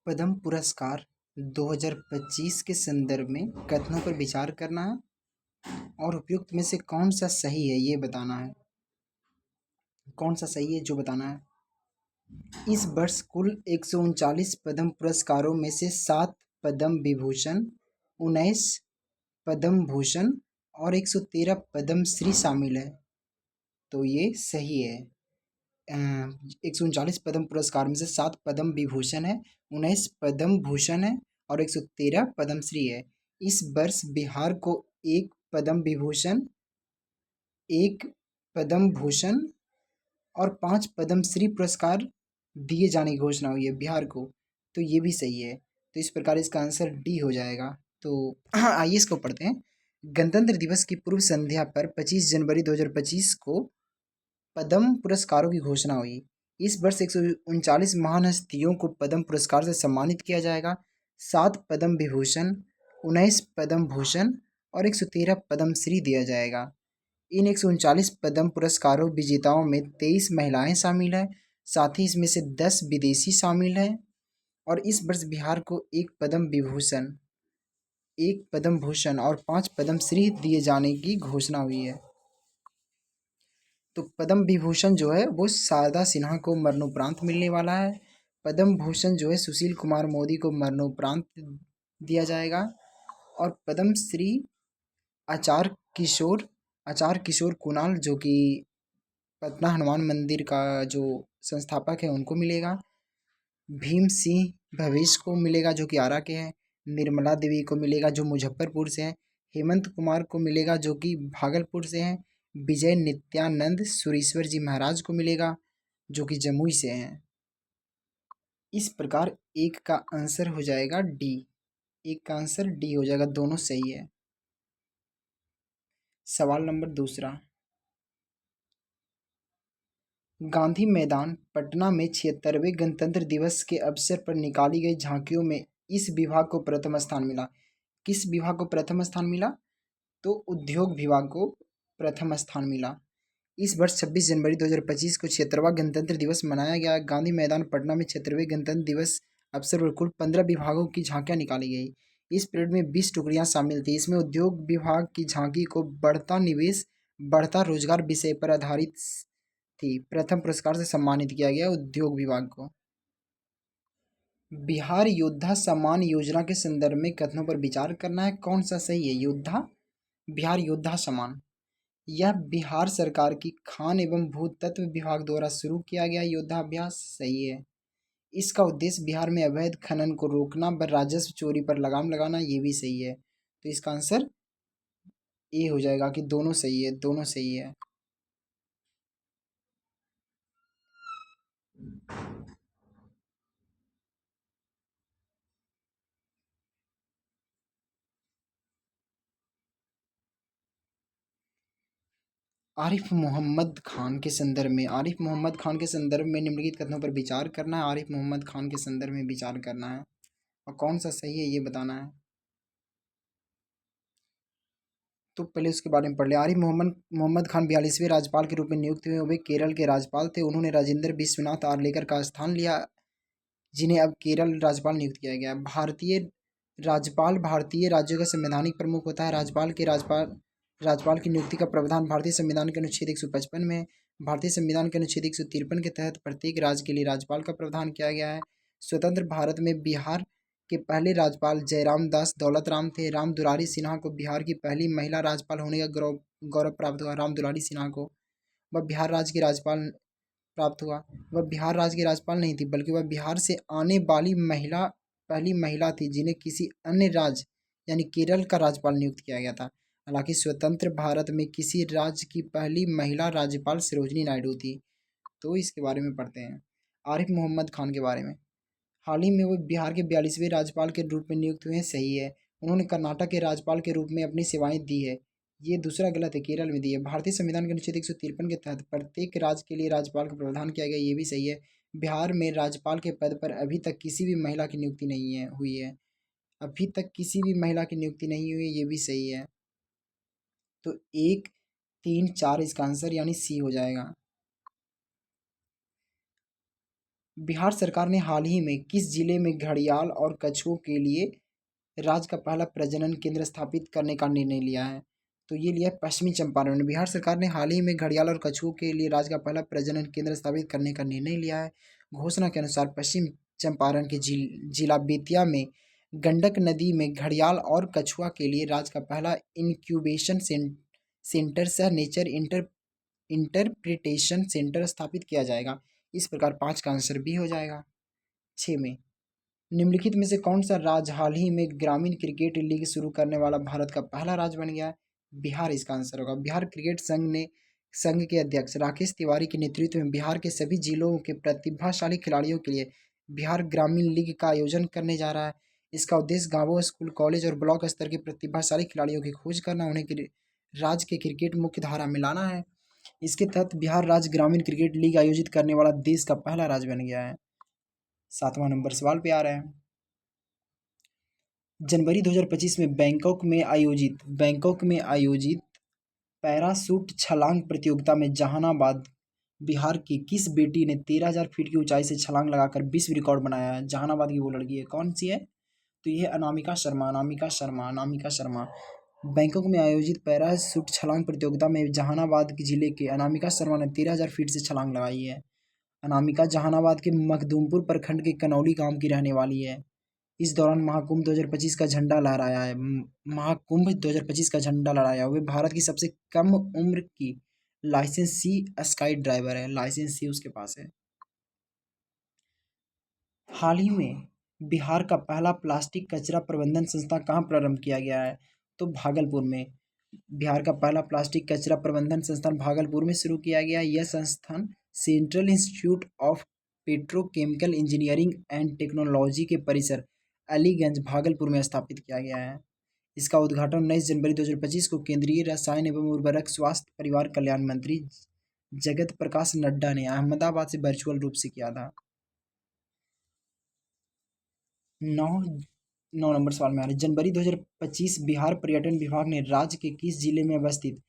पद्म पुरस्कार 2025 के संदर्भ में कथनों पर विचार करना है और उपयुक्त में से कौन सा सही है ये बताना है। कौन सा सही है जो बताना है। इस वर्ष कुल 139 पद्म पुरस्कारों में से 7 पद्म विभूषण, 19 पद्म भूषण और 113 पद्म श्री शामिल है। तो ये सही है। 139 पद्म पुरस्कार में से 7 पद्म विभूषण है, 19 पद्म भूषण है और 113 पद्म श्री है। इस वर्ष बिहार को एक पद्म विभूषण, एक पद्म भूषण और 5 पद्म श्री पुरस्कार दिए जाने की घोषणा हुई है बिहार को। तो ये भी सही है। तो इस प्रकार इसका आंसर डी हो जाएगा। तो आइए इसको पढ़ते हैं। गणतंत्र दिवस की पूर्व संध्या पर 25 जनवरी 2025 को पद्म पुरस्कारों की घोषणा हुई। इस वर्ष 139 महान हस्तियों को पद्म पुरस्कार से सम्मानित किया जाएगा। 7 पद्म विभूषण, 19 पद्म भूषण और 113 पद्म श्री दिया जाएगा। इन 139 पद्म पुरस्कारों विजेताओं में 23 महिलाएं शामिल हैं। साथ ही इसमें से 10 विदेशी शामिल हैं। और इस वर्ष बिहार को एक पद्म विभूषण, एक पद्म भूषण और 5 पद्म श्री दिए जाने की घोषणा हुई है। तो पद्म विभूषण जो है वो शारदा सिन्हा को मरणोपरांत मिलने वाला है। पद्म भूषण जो है सुशील कुमार मोदी को मरणोपरांत दिया जाएगा। और पद्म श्री आचार्य किशोर कुणाल जो कि पटना हनुमान मंदिर का जो संस्थापक है उनको मिलेगा। भीम सिंह भवेश को मिलेगा जो कि आरा के हैं। निर्मला देवी को मिलेगा जो मुजफ्फरपुर से हैं। हेमंत कुमार को मिलेगा जो कि भागलपुर से हैं। विजय नित्यानंद सुरेश्वर जी महाराज को मिलेगा जो कि जमुई से हैं। इस प्रकार एक का आंसर हो जाएगा डी। एक का आंसर डी हो जाएगा, दोनों सही है। सवाल नंबर दूसरा। गांधी मैदान पटना में 76वें गणतंत्र दिवस के अवसर पर निकाली गई झांकियों में इस विभाग को प्रथम स्थान मिला। किस विभाग को प्रथम स्थान मिला? तो उद्योग विभाग को प्रथम स्थान मिला। इस वर्ष 26 जनवरी 2025 को 76वां गणतंत्र दिवस मनाया गया। गांधी मैदान पटना में 76वें गणतंत्र दिवस अवसर पर कुल 15 विभागों की झांकियां निकाली गई। इस परेड में 20 टुकड़ियां शामिल थी। इसमें उद्योग विभाग की झांकी को बढ़ता निवेश, बढ़ता रोजगार विषय पर आधारित थी। प्रथम पुरस्कार से सम्मानित किया गया उद्योग विभाग को। बिहार योद्धा सम्मान योजना के संदर्भ में कथनों पर विचार करना है। कौन सा सही है? योद्धा, बिहार योद्धा सम्मान, यह बिहार सरकार की खान एवं भूतत्व विभाग द्वारा शुरू किया गया योद्धाभ्यास सही है। इसका उद्देश्य बिहार में अवैध खनन को रोकना व राजस्व चोरी पर लगाम लगाना, ये भी सही है। तो इसका आंसर ए हो जाएगा कि दोनों सही है, दोनों सही है। आरिफ मोहम्मद खान के संदर्भ में, आरिफ मोहम्मद खान के संदर्भ में निम्नलिखित कथनों पर विचार करना है। आरिफ मोहम्मद खान के संदर्भ में विचार करना है और कौन सा सही है ये बताना है। तो पहले उसके बारे में पढ़ लिया। आरिफ मोहम्मद खान 42वें राज्यपाल के रूप में नियुक्त हुए। वे केरल के राज्यपाल थे। उन्होंने राजेंद्र विश्वनाथ आर्लेकर का स्थान लिया, जिन्हें अब केरल राज्यपाल नियुक्त किया गया। भारतीय राज्यपाल भारतीय राज्यों का संवैधानिक प्रमुख होता है। राज्यपाल की नियुक्ति का प्रावधान भारतीय संविधान के अनुच्छेद 155 में है। भारतीय संविधान के अनुच्छेद 153 के तहत प्रत्येक राज्य के लिए राज्यपाल का प्रावधान किया गया है। स्वतंत्र भारत में बिहार के पहले राज्यपाल जयराम दास दौलत राम थे। राम दुलारी सिन्हा को बिहार की पहली महिला राज्यपाल होने का गौरव प्राप्त हुआ। राम दुलारी सिन्हा को वह बिहार राज्य की राज्यपाल प्राप्त हुआ। वह बिहार राज्य की राज्यपाल नहीं थी, बल्कि वह बिहार से आने वाली पहली महिला थी जिन्हें किसी अन्य राज्य यानी केरल का राज्यपाल नियुक्त किया गया था। हालांकि स्वतंत्र भारत में किसी राज्य की पहली महिला राज्यपाल सरोजिनी नायडू थी। तो इसके बारे में पढ़ते हैं। आरिफ मोहम्मद खान के बारे में, हाल ही में वो बिहार के 42वें राज्यपाल के रूप में नियुक्त हुए हैं सही है। उन्होंने कर्नाटक के राज्यपाल के रूप में अपनी सेवाएं दी है, ये दूसरा गलत है, केरल में दी है। भारतीय संविधान के अनुच्छेद 153 के तहत प्रत्येक राज्य के लिए राज्यपाल का प्रावधान किया गया, ये भी सही है। बिहार में राज्यपाल के पद पर अभी तक किसी भी महिला की नियुक्ति नहीं है हुई है, अभी तक किसी भी महिला की नियुक्ति नहीं हुई है, ये भी सही है। तो 1, 3, 4 इसका आंसर यानी सी हो जाएगा। बिहार सरकार ने हाल ही में किस जिले में घड़ियाल और कछुओं के लिए राज्य का पहला प्रजनन केंद्र स्थापित करने का निर्णय लिया है? तो ये लिया है पश्चिमी चंपारण में। बिहार सरकार ने हाल ही में घड़ियाल और कछुओं के लिए राज्य का पहला प्रजनन केंद्र स्थापित करने का निर्णय लिया है। घोषणा के अनुसार पश्चिम चंपारण के जिला बेतिया में गंडक नदी में घड़ियाल और कछुआ के लिए राज्य का पहला इंक्यूबेशन सेंटर सह नेचर इंटरप्रिटेशन सेंटर स्थापित किया जाएगा। इस प्रकार 5 का आंसर बी हो जाएगा। 6 में निम्नलिखित में से कौन सा राज्य हाल ही में ग्रामीण क्रिकेट लीग शुरू करने वाला भारत का पहला राज्य बन गया है? बिहार इसका आंसर होगा। बिहार क्रिकेट संघ के अध्यक्ष राकेश तिवारी के नेतृत्व में बिहार के सभी जिलों के प्रतिभाशाली खिलाड़ियों के लिए बिहार ग्रामीण लीग का आयोजन करने जा रहा है। इसका उद्देश्य गांवों, स्कूल, कॉलेज और ब्लॉक स्तर के प्रतिभाशाली खिलाड़ियों की खोज करना, उन्हें राज्य के क्रिकेट मुख्य धारा में लाना है। इसके तहत बिहार राज्य ग्रामीण क्रिकेट लीग आयोजित करने वाला देश का पहला राज्य बन गया है। 7वां नंबर सवाल पे आ रहे हैं। जनवरी 2025 में बैंकॉक में आयोजित पैराशूट छलांग प्रतियोगिता में जहानाबाद बिहार की किस बेटी ने 13,000 फीट की ऊंचाई से छलांग लगाकर विश्व रिकॉर्ड बनाया है? जहानाबाद की वो लड़की है, कौन सी है? तो ये है अनामिका शर्मा। बैंकॉक में आयोजित पैराशूट छलांग प्रतियोगिता में जहानाबाद के जिले के अनामिका शर्मा ने 13,000 फीट से छलांग लगाई है। अनामिका जहानाबाद के मखदूमपुर प्रखंड के कनौली गांव की रहने वाली है। इस दौरान महाकुंभ 2025 का झंडा लहराया है। महाकुंभ 2025 का झंडा लहराया वे भारत की सबसे कम उम्र की लाइसेंस सी स्काई ड्राइवर है। लाइसेंस सी उसके पास है। हाल ही में बिहार का पहला प्लास्टिक कचरा प्रबंधन संस्था कहाँ प्रारंभ किया गया है? तो भागलपुर में। बिहार का पहला प्लास्टिक कचरा प्रबंधन संस्थान भागलपुर में शुरू किया गया। यह संस्थान central institute of petrochemical engineering and technology के परिसर अलीगंज भागलपुर में स्थापित किया गया है। इसका उद्घाटन 19 जनवरी 2025 को केंद्रीय रसायन एवं उर्वरक, स्वास्थ्य परिवार कल्याण मंत्री जगत प्रकाश नड्डा ने अहमदाबाद से वर्चुअल रूप से किया था। 9 नंबर सवाल में आ रहा है। जनवरी 2025 बिहार पर्यटन विभाग ने राज्य के किस जिले में अवस्थित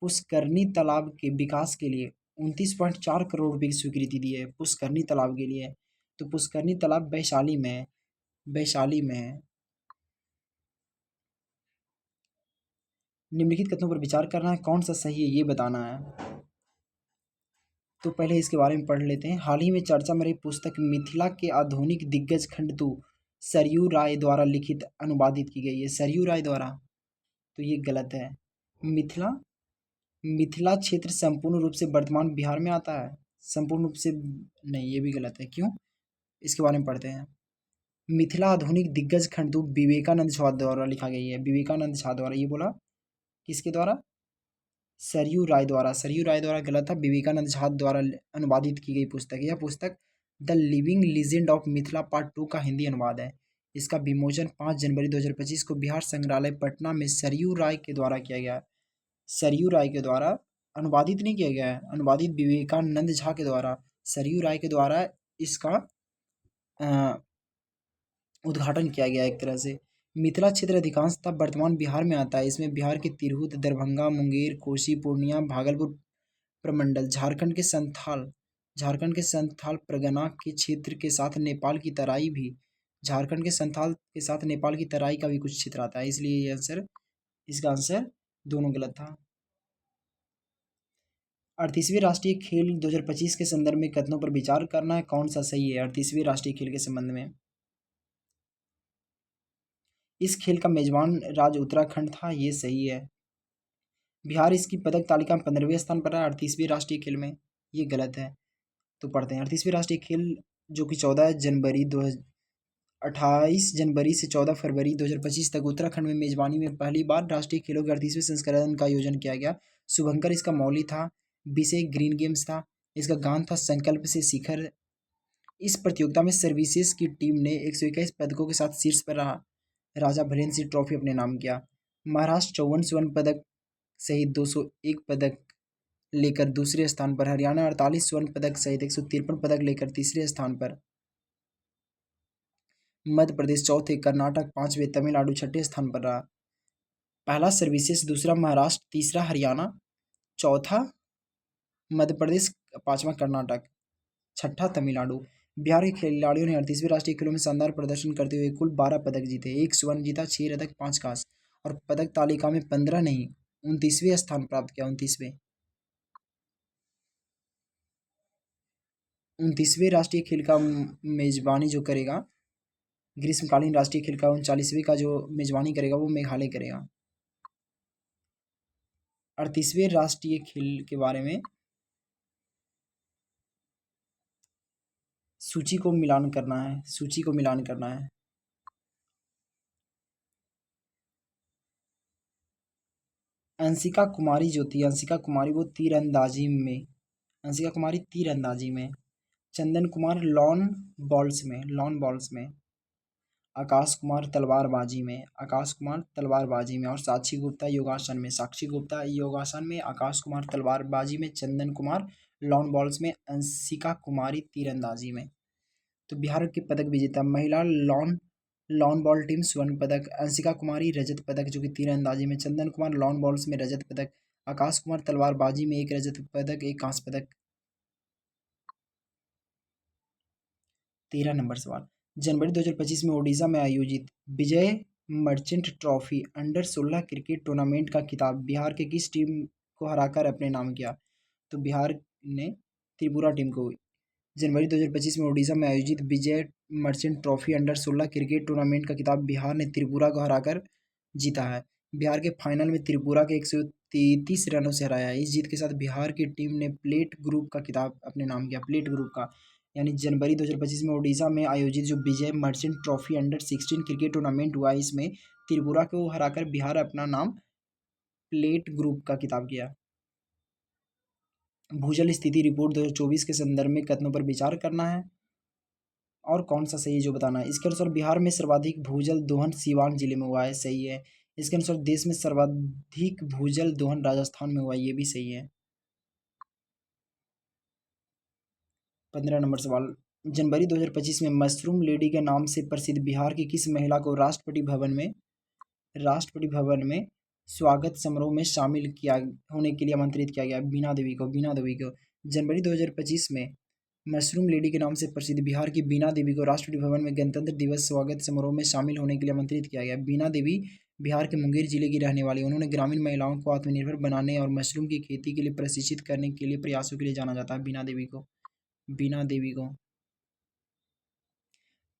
पुष्करनी तालाब के विकास के लिए 29.4 करोड़ रुपए की स्वीकृति दी है? पुष्करनी तालाब के लिए। तो पुष्करनी तालाब वैशाली में है। निम्नलिखित कथनों पर विचार करना है, कौन सा सही है ये बताना है। तो पहले इसके बारे में पढ़ लेते हैं। हाल ही में चर्चा में रही पुस्तक मिथिला के आधुनिक दिग्गज खंडतु सरयू राय द्वारा लिखित अनुवादित की गई है। सरयू राय द्वारा, तो ये गलत है। मिथिला क्षेत्र संपूर्ण रूप से वर्तमान बिहार में आता है? संपूर्ण रूप से नहीं, ये भी गलत है। क्यों? इसके बारे में पढ़ते हैं। मिथिला आधुनिक दिग्गज खंडतु विवेकानंद झा द्वारा लिखा गई है। विवेकानंद झा द्वारा, ये बोला किसके द्वारा? सरयू राय द्वारा गलत था। विवेकानंद झा द्वारा अनुवादित की गई पुस्तक। यह पुस्तक the living legend of Mithila part 2 का हिंदी अनुवाद है। इसका विमोचन 5 जनवरी 2025 को बिहार संग्रहालय पटना में सरयू राय के द्वारा किया गया। सरयू राय के द्वारा अनुवादित नहीं किया गया है, अनुवादित विवेकानंद झा के द्वारा। सरयू राय के द्वारा इसका उद्घाटन किया गया एक तरह से। मिथिला क्षेत्र अधिकांशतः वर्तमान बिहार में आता है। इसमें बिहार के तिरहुत, दरभंगा, मुंगेर, कोसी, पूर्णिया, भागलपुर प्रमंडल, झारखंड के संथाल परगना के क्षेत्र के साथ नेपाल की तराई भी, झारखंड के संथाल के साथ नेपाल की तराई का भी कुछ क्षेत्र आता है। इसलिए ये आंसर, इसका आंसर दोनों गलत था। 38वें राष्ट्रीय खेल 2025 के संदर्भ में कथनों पर विचार करना है, कौन सा सही है 38वें राष्ट्रीय खेल के संबंध में। इस खेल का मेजबान राज्य उत्तराखंड था, ये सही है। बिहार इसकी पदक तालिका में 15वें स्थान पर है 38वें राष्ट्रीय खेल में, ये गलत है। तो पढ़ते हैं। 38वें राष्ट्रीय खेल जो कि 28 जनवरी से 14 फरवरी 2025 तक उत्तराखंड में मेजबानी में पहली बार राष्ट्रीय खेलों के 38वें संस्करण का आयोजन किया गया। शुभंकर इसका मौली था। विषय ग्रीन गेम्स था। इसका गान था संकल्प से शिखर। इस प्रतियोगिता में सर्विसेज की टीम ने 121 पदकों के साथ शीर्ष पर रहा। राजा भरेंद्र सिंह ट्रॉफी अपने नाम किया। महाराष्ट्र 54 स्वर्ण पदक सहित 201 पदक लेकर दूसरे स्थान पर। हरियाणा 48 स्वर्ण पदक सहित 153 पदक लेकर तीसरे स्थान पर। मध्य प्रदेश चौथे, कर्नाटक पांचवें, तमिलनाडु छठे स्थान पर रहा। पहला सर्विसेज, दूसरा महाराष्ट्र, तीसरा हरियाणा, चौथा मध्य प्रदेश, पांचवा कर्नाटक, छठा तमिलनाडु। बिहार के खिलाड़ियों ने 38वें राष्ट्रीय खेलों में शानदार प्रदर्शन करते हुए कुल 12 पदक जीते, 1 स्वर्ण जीता, 6 रजत, 5 कांस्य और पदक तालिका में 15 नहीं 29वें स्थान प्राप्त किया। 29वें राष्ट्रीय खेल का मेजबानी जो करेगा, ग्रीष्मकालीन राष्ट्रीय खेल का 39वें का जो मेजबानी करेगा वो मेघालय करेगा। 38वें राष्ट्रीय खेल के बारे में सूची को मिलान करना है, सूची को मिलान करना है। अंशिका कुमारी जो थी, अंशिका कुमारी वो तीरंदाजी में, अंशिका कुमारी तीरंदाजी में, चंदन कुमार लॉन बॉल्स में, आकाश कुमार तलवारबाजी में, आकाश कुमार तलवारबाजी में और साक्षी गुप्ता योगासन में, साक्षी गुप्ता योगासन में, आकाश कुमार तलवारबाजी में, चंदन कुमार लॉन बॉल्स में, अंशिका कुमारी तीरंदाजी में। तो बिहार के पदक विजेता महिला लॉन बॉल टीम स्वर्ण पदक, अंशिका कुमारी रजत पदक जो कि तीरंदाजी में, चंदन कुमार लॉन बॉल्स में रजत पदक, आकाश कुमार तलवारबाजी में 1 रजत पदक, 1 कांस्य पदक। 13 नंबर सवाल, जनवरी 2025 में ओडिशा में आयोजित Vijay Merchant trophy अंडर-16 cricket tournament का खिताब बिहार के किस टीम को हराकर अपने नाम किया? तो बिहार ने त्रिपुरा टीम को। जनवरी 2025 में ओडिशा में आयोजित Vijay Merchant trophy अंडर-16 cricket tournament का खिताब बिहार ने त्रिपुरा को हराकर जीता है। बिहार के फाइनल में त्रिपुरा के 133 रनों से हराया। इस जीत के साथ बिहार की टीम ने प्लेट ग्रुप का खिताब अपने नाम किया, प्लेट ग्रुप का। यानी जनवरी 2025 में ओडिशा में आयोजित जो Vijay Merchant trophy अंडर-16 cricket tournament हुआ, इसमें त्रिपुरा को हराकर बिहार अपना नाम प्लेट ग्रुप का खिताब किया। भूजल स्थिति रिपोर्ट 2024 के संदर्भ में कथनों पर विचार करना है और कौन सा सही है जो बताना है। इसके अनुसार बिहार में सर्वाधिक भूजल दोहन सीवान जिले में हुआ है, सही है। इसके अनुसार देश में सर्वाधिक भूजल दोहन राजस्थान में हुआ है, ये भी सही है। 15 नंबर सवाल, जनवरी 2025 में मशरूम लेडी के नाम से प्रसिद्ध बिहार की किस महिला को राष्ट्रपति भवन में स्वागत समारोह में शामिल किया होने के लिए आमंत्रित किया गया? बीना देवी को जनवरी 2025 में मशरूम लेडी के नाम से प्रसिद्ध बिहार की बीना देवी को राष्ट्रपति भवन में गणतंत्र दिवस स्वागत समारोह में शामिल होने के लिए आमंत्रित किया गया। बीना देवी बिहार के मुंगेर जिले की रहने वाली, उन्होंने ग्रामीण महिलाओं को आत्मनिर्भर बनाने और मशरूम की खेती के लिए प्रशिक्षित करने के लिए प्रयासों के लिए जाना जाता है। बीना देवी को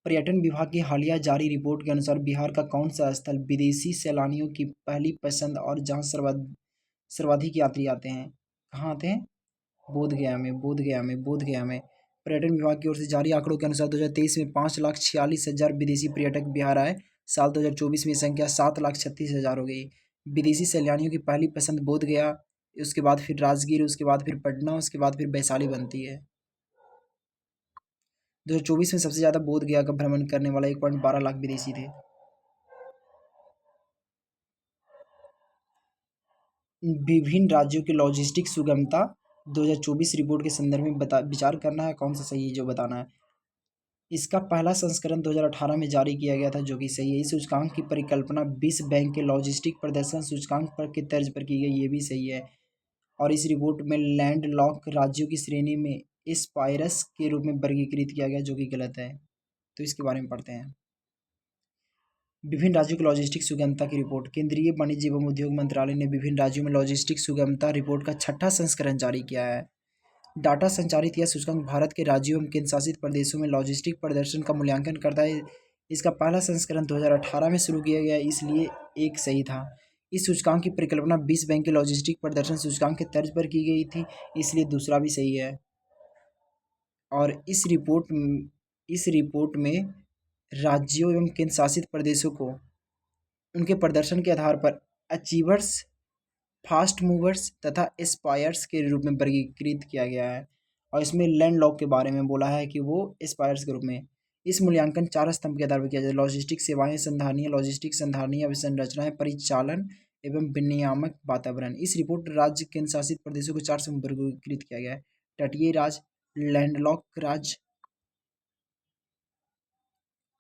पर्यटन विभाग की हालिया जारी रिपोर्ट के अनुसार बिहार का कौन सा स्थल विदेशी सैलानियों की पहली पसंद और जहां सर्वाधिक यात्री आते हैं? कहाँ आते हैं? बोधगया में पर्यटन विभाग की ओर से जारी आंकड़ों के अनुसार 2023 में 5,46,000 विदेशी पर्यटक बिहार आए। साल 2024 में ये संख्या 7,36,000 हो गई। विदेशी सैलानियों की पहली पसंद बोधगया, उसके बाद फिर राजगीर, उसके बाद फिर पटना, उसके बाद फिर वैशाली बनती है। 2024 में सबसे ज़्यादा बोधगया का भ्रमण करने वाला 1.12 लाख विदेशी थे। विभिन्न राज्यों की लॉजिस्टिक सुगमता 2024 रिपोर्ट के संदर्भ में विचार करना है, कौन सा सही है जो बताना है। इसका पहला संस्करण 2018 में जारी किया गया था, जो कि सही है। इस सूचकांक की परिकल्पना विश्व बैंक के लॉजिस्टिक प्रदर्शन सूचकांक पर की तर्ज पर की गई, ये भी सही है। और इस रिपोर्ट में लैंड लॉक राज्यों की श्रेणी में एस्पायरस के रूप में वर्गीकृत किया गया, जो कि गलत है। तो इसके बारे में पढ़ते हैं। विभिन्न राज्यों की लॉजिस्टिक सुगमता की रिपोर्ट, केंद्रीय वाणिज्य एवं उद्योग मंत्रालय ने विभिन्न राज्यों में लॉजिस्टिक सुगमता रिपोर्ट का 6ठा संस्करण जारी किया है। डाटा संचालित यह सूचकांक भारत के राज्यों एवं केंद्र शासित प्रदेशों में लॉजिस्टिक प्रदर्शन का मूल्यांकन करता है। इसका पहला संस्करण 2018 में शुरू किया गया, इसलिए एक सही था। इस सूचकांक की परिकल्पना विश्व बैंक के लॉजिस्टिक प्रदर्शन सूचकांक के तर्ज पर की गई थी, इसलिए दूसरा भी सही है। और इस रिपोर्ट में राज्यों एवं केंद्र शासित प्रदेशों को उनके प्रदर्शन के आधार पर अचीवर्स, फास्ट मूवर्स तथा एस्पायर्स के रूप में वर्गीकृत किया गया है। और इसमें लैंड लॉक के बारे में बोला है कि वो एस्पायर्स के रूप में। इस मूल्यांकन 4 स्तंभ के आधार पर किया जाए: लॉजिस्टिक सेवाएं, संधारणीय लॉजिस्टिक, संधारणीय अवसंरचनाएं, परिचालन एवं विनियामक वातावरण। इस रिपोर्ट राज्य केंद्र शासित प्रदेशों को 4 समूह में वर्गीकृत किया गया है: तटीय राज्य, लैंडलॉक राज्य,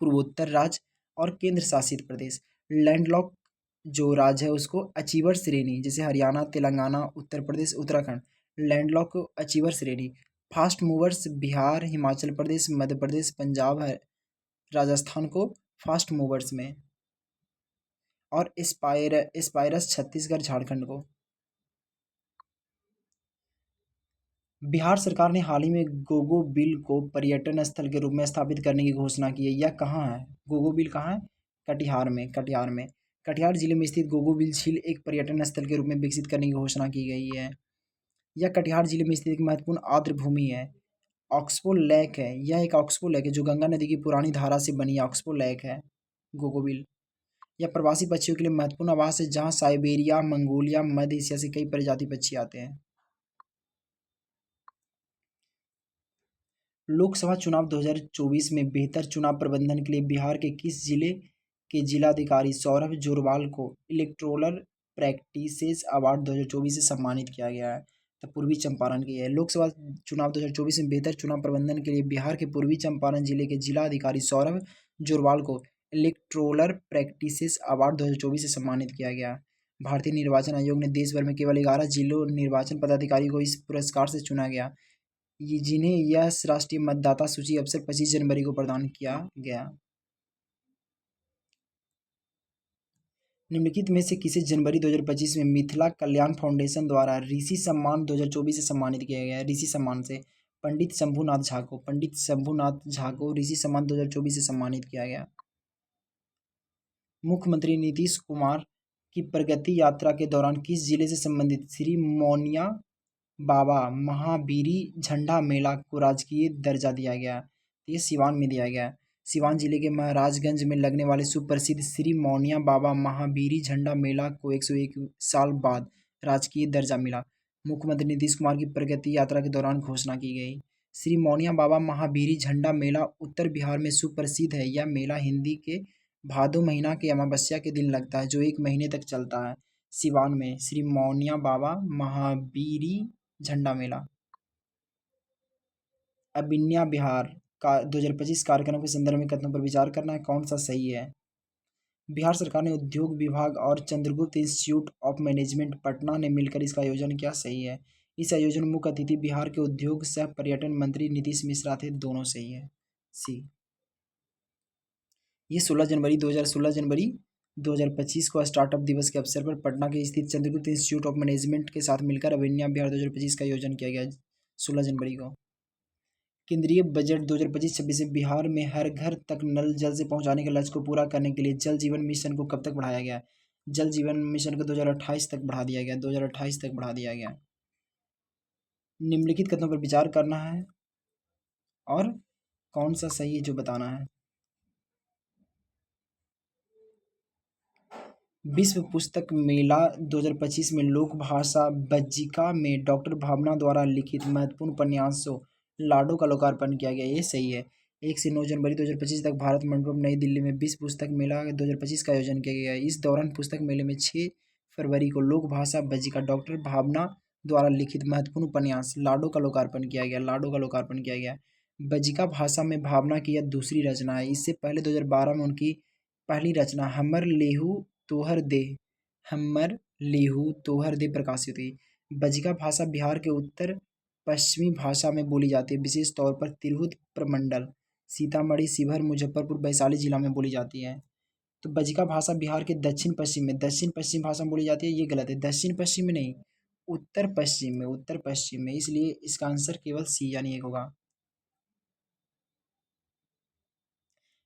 पूर्वोत्तर राज्य और केंद्र शासित प्रदेश। लैंडलॉक जो राज्य है उसको अचीवर श्रेणी, जैसे हरियाणा, तेलंगाना, उत्तर प्रदेश, उत्तराखंड, लैंडलॉक को अचीवर श्रेणी। फास्ट मूवर्स बिहार, हिमाचल प्रदेश, मध्य प्रदेश, पंजाब है, राजस्थान को फास्ट मूवर्स में, और एस्पायरस छत्तीसगढ़, झारखंड को। बिहार सरकार ने हाल ही में गोगो बिल को पर्यटन स्थल के रूप में स्थापित करने की घोषणा की है। यह कहाँ है? गोगो बिल कहाँ है? कटिहार में। कटिहार जिले में स्थित गोगो बिल झील एक पर्यटन स्थल के रूप में विकसित करने की घोषणा की गई है। यह कटिहार जिले में स्थित एक महत्वपूर्ण आर्द्र भूमि है। ऑक्सबो लेक है, यह एक ऑक्सबो लेक है जो गंगा नदी की पुरानी धारा से बनी ऑक्सबो लेक है गोगो बिल। यह प्रवासी पक्षियों के लिए महत्वपूर्ण आवास है जहाँ साइबेरिया, मंगोलिया, मध्य एशिया से कई प्रजाति पक्षी आते हैं। लोकसभा चुनाव 2024 में बेहतर चुनाव प्रबंधन के लिए बिहार के किस जिले के जिलाधिकारी सौरभ जोरवाल को इलेक्टोरल प्रैक्टिसेस अवार्ड 2024 से सम्मानित किया गया है? तो पूर्वी चंपारण की है। लोकसभा चुनाव 2024 में बेहतर चुनाव प्रबंधन के लिए बिहार के पूर्वी चंपारण जिले के जिलाधिकारी सौरभ जोरवाल को इलेक्टोरल प्रैक्टिसेस अवार्ड 2024 से सम्मानित किया गया। भारतीय निर्वाचन आयोग ने देश भर में केवल 11 जिलों निर्वाचन पदाधिकारी को इस पुरस्कार से चुना गया, जिन्हें यह राष्ट्रीय मतदाता सूची अवसर 25 जनवरी को प्रदान किया गया। निम्नलिखित में से किसे जनवरी 2025 में मिथिला कल्याण फाउंडेशन द्वारा ऋषि सम्मान 2024 से सम्मानित किया गया है? ऋषि सम्मान से पंडित शंभुनाथ झा को ऋषि सम्मान 2024 से सम्मानित किया गया। मुख्यमंत्री नीतीश कुमार की प्रगति यात्रा के दौरान किस जिले से संबंधित श्री मोनिया बाबा महावीरी झंडा मेला को राजकीय दर्जा दिया गया? ये सिवान में दिया गया। सिवान जिले के महाराजगंज में लगने वाले सुप्रसिद्ध श्री मौनिया बाबा महावीरी झंडा मेला को 101 साल बाद राजकीय दर्जा मिला। मुख्यमंत्री नीतीश कुमार की प्रगति यात्रा के दौरान घोषणा की गई। श्री मौनिया बाबा महावीरी झंडा मेला उत्तर बिहार में सुप्रसिद्ध है। यह मेला हिंदी के भादो महीना के अमावस्या के दिन लगता है जो 1 महीने तक चलता है। सिवान में श्री मौनिया बाबा महावीरी झंडा मेला। अबिन्या बिहार का 2025 कार्यक्रम के संदर्भ में कथनों पर विचार करना है, कौन सा सही है? बिहार सरकार ने उद्योग विभाग और Chandragupta institute of management Patna ने मिलकर इसका आयोजन किया, सही है। इस आयोजन में मुख्य अतिथि बिहार के उद्योग सह पर्यटन मंत्री नीतीश मिश्रा थे, दोनों सही है। सी, ये 16 जनवरी 2025 को स्टार्टअप दिवस के अवसर पर पटना के स्थित चंद्रगुप्त इंस्टीट्यूट ऑफ मैनेजमेंट के साथ मिलकर अभिनया बिहार 2025 का आयोजन किया गया 16 जनवरी को। केंद्रीय बजट 2025-26 में बिहार में हर घर तक नल जल से पहुंचाने के लक्ष्य को पूरा करने के लिए जल जीवन मिशन को कब तक बढ़ाया गया? जल जीवन मिशन को 2028 तक बढ़ा दिया गया, 2028 तक बढ़ा दिया गया। निम्नलिखित कथनों पर विचार करना है और कौन सा सही है जो बताना है। विश्व पुस्तक मेला 2025 में लोक भाषा बज्जिका में डॉक्टर भावना द्वारा लिखित महत्वपूर्ण उपन्यासों लाडो का लोकार्पण किया गया, ये सही है। 1 से 9 जनवरी 2025 तक भारत मंडपम नई दिल्ली में विश्व पुस्तक मेला 2025 का आयोजन किया गया। इस दौरान पुस्तक मेले में 6 फरवरी को लोक भाषा बज्जिका डॉक्टर भावना द्वारा लिखित महत्वपूर्ण उपन्यास लाडो का लोकार्पण किया गया। बज्जिका भाषा में भावना की यह दूसरी रचना है। इससे पहले 2012 में उनकी पहली रचना हमर लेहू तोहर दे प्रकाशित हुई। बज्जिका भाषा बिहार के उत्तर पश्चिमी भाषा में बोली जाती है, विशेष तौर पर तिरहुत प्रमंडल, सीतामढ़ी, शिवहर, मुजफ्फरपुर, वैशाली जिला में बोली जाती है। तो बज्जिका भाषा बिहार के दक्षिण पश्चिम भाषा में बोली जाती है, ये गलत है। दक्षिण पश्चिम में नहीं, उत्तर पश्चिम में, इसलिए इसका आंसर केवल सी यानी एक होगा।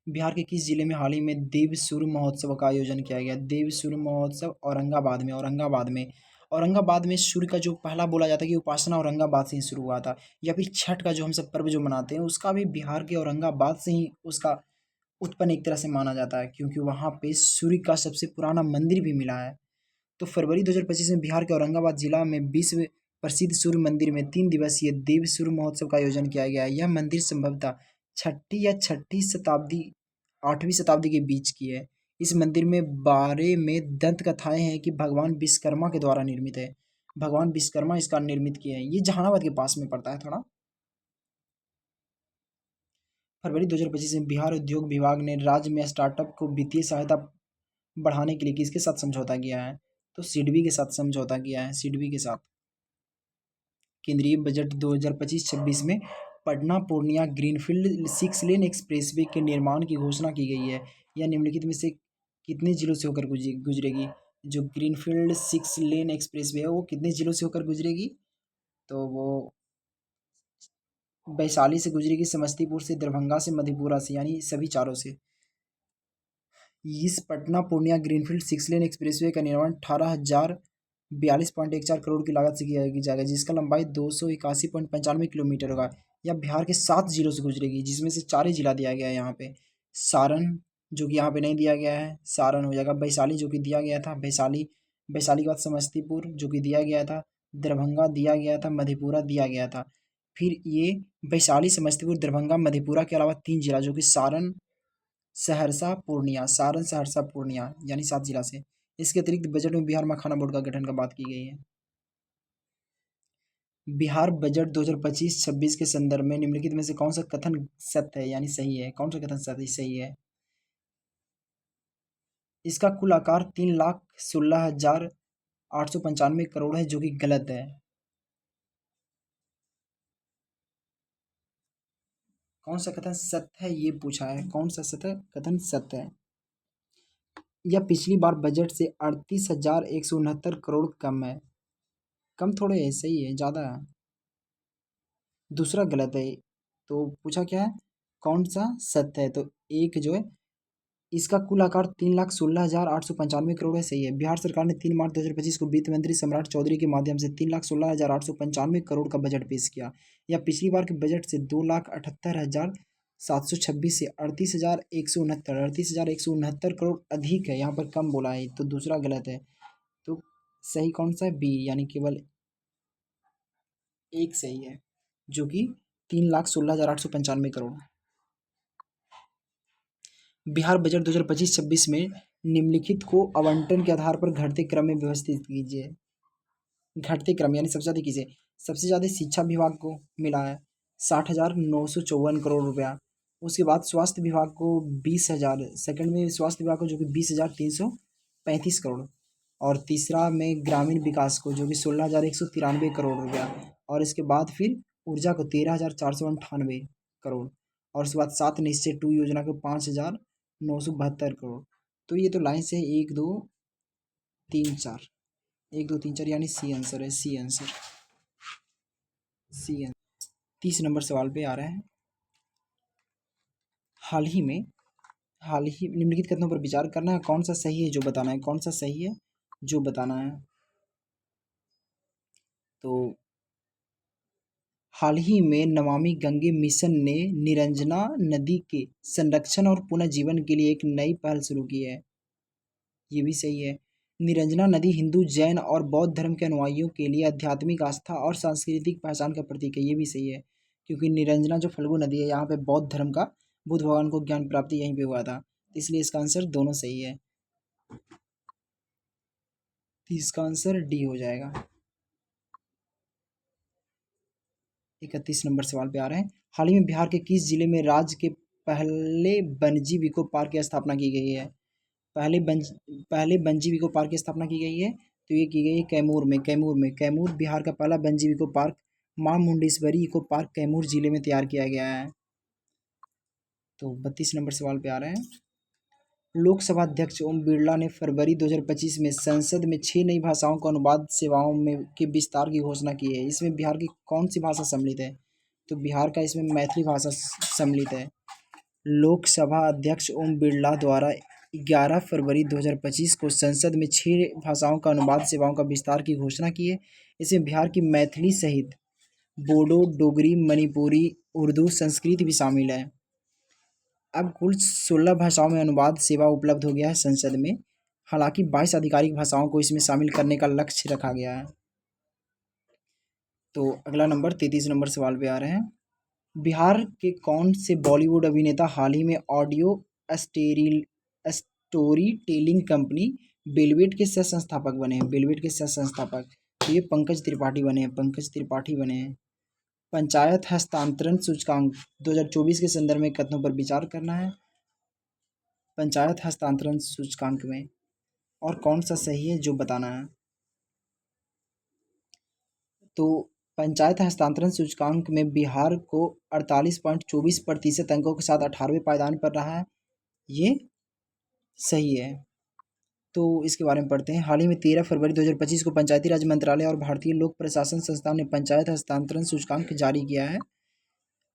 बिहार के किस जिले में हाल ही में देव सूर्य महोत्सव का आयोजन किया गया? देव सूर्य महोत्सव औरंगाबाद में सूर्य का जो पहला बोला जाता है कि उपासना औरंगाबाद से ही शुरू हुआ था, या फिर छठ का जो हम सब पर्व जो मनाते हैं उसका भी बिहार के औरंगाबाद से ही उसका उत्पन्न एक तरह से माना जाता है, क्योंकि वहाँ पे सूर्य का सबसे पुराना मंदिर भी मिला है। तो फरवरी 2025 में बिहार के औरंगाबाद जिला में विश्व प्रसिद्ध सूर्य मंदिर में 3 दिवसीय देव सूर्य महोत्सव का आयोजन किया गया है। यह मंदिर संभवतः छठी शताब्दी 8वीं शताब्दी के बीच की है। इस मंदिर में बारे में दंत कथाएं हैं कि भगवान विश्वकर्मा के द्वारा निर्मित है। भगवान विश्वकर्मा इसका निर्मित किए हैं। ये जहानाबाद के पास में पड़ता है थोड़ा। फरवरी 2025 में बिहार उद्योग विभाग ने राज्य में स्टार्टअप को वित्तीय सहायता बढ़ाने के लिए किसके साथ समझौता किया है? तो सिडबी के साथ समझौता किया है, सिडबी के साथ। केंद्रीय बजट 2025-26 में पटना पूर्णिया ग्रीनफील्ड 6 लेन एक्सप्रेसवे के निर्माण की घोषणा की गई है। यह निम्नलिखित में से कितने जिलों से होकर गुजरेगी? जो ग्रीनफील्ड 6 लेन एक्सप्रेसवे है वो कितने जिलों से होकर गुजरेगी? तो वो वैशाली से गुजरेगी, समस्तीपुर से, दरभंगा से, मधेपुरा से, यानी सभी चारों से। इस पटना पूर्णिया ग्रीनफील्ड 6 लेन एक्सप्रेसवे का निर्माण 18,042.14 करोड़ की लागत से किया जाएगा, जिसका लंबाई 281.95 किलोमीटर होगा। यह बिहार के 7 जिलों से गुजरेगी, जिसमें से 4 ही जिला दिया गया है यहाँ पे। सारण जो कि यहाँ पे नहीं दिया गया है, सारण हो जाएगा। वैशाली जो कि दिया गया था, वैशाली। वैशाली के बाद समस्तीपुर जो कि दिया गया था, दरभंगा दिया गया था, मधेपुरा दिया गया था। फिर ये वैशाली, समस्तीपुर, दरभंगा, मधेपुरा के अलावा 3 जिला जो कि सारण, सहरसा, पूर्णिया, सारण, सहरसा, पूर्णिया, यानी 7 जिला से। इसके अतिरिक्त बजट में बिहार मखाना बोर्ड का गठन का बात की गई है। बिहार बजट 2025-26 के संदर्भ में निम्नलिखित में से कौन सा कथन सत्य है, यानी सही है? कौन सा कथन सही है? इसका कुल आकार 3,16,895 करोड़ है, जो कि गलत है। कौन सा कथन सत्य है ये पूछा है, कौन सा सत्य कथन सत्य है? यह पिछली बार बजट से 38,169 करोड़ कम है। कम थोड़े है, सही है, ज़्यादा है। दूसरा गलत है। तो पूछा क्या है, कौन सा सत्य है? तो एक जो है, इसका कुल आकार 3,16,895 करोड़ है, सही है। बिहार सरकार ने 3 मार्च 2025 को वित्त मंत्री सम्राट चौधरी के माध्यम से 3,16,895 करोड़ का बजट पेश किया। यह पिछली बार के बजट से 2,78,726 से 38,169 करोड़ अधिक है। यहाँ पर कम बोला है, तो दूसरा गलत है। तो सही कौन सा है? बी, यानी केवल एक सही है, जो कि 3,16,895 करोड़। बिहार बजट 2025-26 में निम्नलिखित को आवंटन के आधार पर घटते क्रम में व्यवस्थित कीजिए। घटते क्रम यानी सबसे ज़्यादा किसे? सबसे ज़्यादा शिक्षा विभाग को मिला है 60,954 करोड़ रुपया। उसके बाद स्वास्थ्य विभाग को 20,000, सेकंड में स्वास्थ्य विभाग को जो कि 20,335 करोड़, और तीसरा में ग्रामीण विकास को जो कि 16,193 करोड़ रुपया, और इसके बाद फिर ऊर्जा को 13,498 करोड़, और उसके बाद 7 निश्चय 2 योजना को 5,972 करोड़। तो ये तो लाइन से है 1 2 3 4, 1 2 3 4, यानी सी आंसर है, C answer, C answer. 30 number सवाल पे आ रहा है। हाल ही निम्नलिखित कथनों पर विचार करना है, कौन सा सही है जो बताना है, कौन सा सही है जो बताना है। तो हाल ही में नमामि गंगे मिशन ने निरंजना नदी के संरक्षण और पुनर्जीवन के लिए एक नई पहल शुरू की है। ये भी सही है। निरंजना नदी हिंदू, जैन और बौद्ध धर्म के अनुयायियों के लिए आध्यात्मिक आस्था और सांस्कृतिक पहचान का प्रतीक है। ये भी सही है, क्योंकि निरंजना जो फल्गु नदी है, यहाँ पे बौद्ध धर्म का, बुद्ध भगवान को ज्ञान प्राप्ति यहीं पे हुआ था, इसलिए इसका आंसर दोनों सही है। तो इसका आंसर डी हो जाएगा। 31 नंबर सवाल पे आ रहे हैं। हाल ही में बिहार के किस जिले में राज्य के पहले वन्यजीव इको पार्क की स्थापना की गई है? पहले वन्यजीव इको पार्क की स्थापना की गई है, तो ये की गई है कैमूर में। कैमूर बिहार का पहला वन्यजीव इको पार्क माँ मुंडेश्वरी इको पार्क कैमूर जिले में तैयार किया गया है। तो 32 नंबर सवाल पे आ रहे हैं। लोकसभा अध्यक्ष ओम बिरला ने फरवरी 2025 में संसद में 6 नई भाषाओं को अनुवाद सेवाओं में के विस्तार की घोषणा की है। इसमें बिहार की कौन सी भाषा सम्मिलित है? तो बिहार का इसमें मैथिली भाषा सम्मिलित है। लोकसभा अध्यक्ष ओम बिरला द्वारा 11 फरवरी 2025 को संसद में 6 भाषाओं का अनुवाद सेवाओं का विस्तार की घोषणा की है। इसमें बिहार की मैथिली सहित बोडो, डोगरी, मणिपुरी, उर्दू, संस्कृत भी शामिल है। अब कुल 16 भाषाओं में अनुवाद सेवा उपलब्ध हो गया है संसद में। हालांकि 22 आधिकारिक भाषाओं को इसमें शामिल करने का लक्ष्य रखा गया है। तो अगला नंबर 33 नंबर सवाल पे आ रहे हैं। बिहार के कौन से बॉलीवुड अभिनेता हाल ही में audio story telling company velvet के सह संस्थापक बने हैं? बेलवेट के सह संस्थापक, तो ये पंकज त्रिपाठी बने हैं, पंकज त्रिपाठी बने हैं। पंचायत हस्तांतरण सूचकांक 2024 के संदर्भ में कथनों पर विचार करना है, पंचायत हस्तांतरण सूचकांक में, और कौन सा सही है जो बताना है। तो पंचायत हस्तांतरण सूचकांक में बिहार को 48.24% अंकों के साथ 18वें पायदान पर रहा है। ये सही है। तो इसके बारे में पढ़ते हैं। हाल ही में 13 फरवरी 2025 को पंचायती राज मंत्रालय और भारतीय लोक प्रशासन संस्थान ने पंचायत हस्तांतरण सूचकांक जारी किया है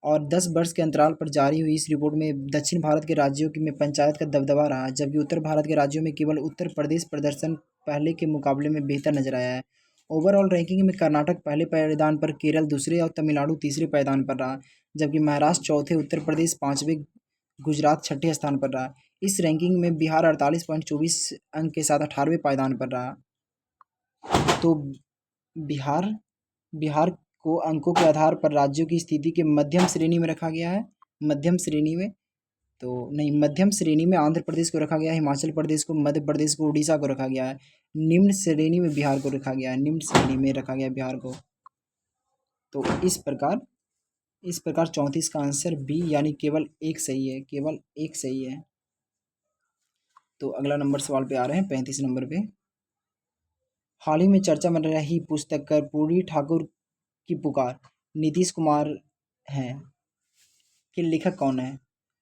और 10 वर्ष के अंतराल पर जारी हुई इस रिपोर्ट में दक्षिण भारत के राज्यों में पंचायत का दबदबा रहा, जबकि उत्तर भारत के राज्यों में केवल उत्तर प्रदेश प्रदर्शन पहले के मुकाबले में बेहतर नजर आया है। ओवरऑल रैंकिंग में कर्नाटक पहले पायदान पर, केरल दूसरे और तमिलनाडु तीसरे पायदान पर रहा, जबकि महाराष्ट्र चौथे, उत्तर प्रदेश पाँचवें, गुजरात छठे स्थान पर रहा। इस रैंकिंग में बिहार 48.24 अंक के साथ 18वें पायदान पर रहा। तो बिहार को अंकों के आधार पर राज्यों की स्थिति के मध्यम श्रेणी में रखा गया है। मध्यम श्रेणी में तो नहीं, मध्यम श्रेणी में आंध्र प्रदेश को रखा गया है, हिमाचल प्रदेश को, मध्य प्रदेश को, उड़ीसा को रखा गया है। निम्न श्रेणी में बिहार को रखा गया है, निम्न श्रेणी में रखा गया है बिहार को। तो इस प्रकार 34 का आंसर बी यानी केवल एक सही है, केवल एक सही है। तो अगला नंबर सवाल पे आ रहे हैं, 35 नंबर पे। हाल ही में चर्चा में रही पुस्तक कर्पूरी ठाकुर की पुकार नीतीश कुमार हैं के लेखक कौन है?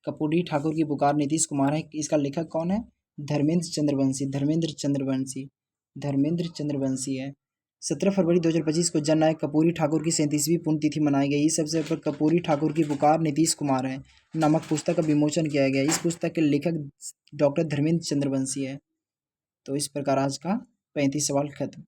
कर्पूरी ठाकुर की पुकार नीतीश कुमार है, इसका लेखक कौन है? धर्मेंद्र चंद्रवंशी है। 17 फरवरी 2025 को जननायक कर्पूरी ठाकुर की 37वीं पुण्यतिथि मनाई गई। इस अवसर पर कर्पूरी ठाकुर की पुकार नीतीश कुमार है नामक पुस्तक का विमोचन किया गया। इस पुस्तक के लेखक डॉक्टर धर्मेंद्र चंद्रवंशी है। तो इस प्रकार आज का 35 सवाल खत्म।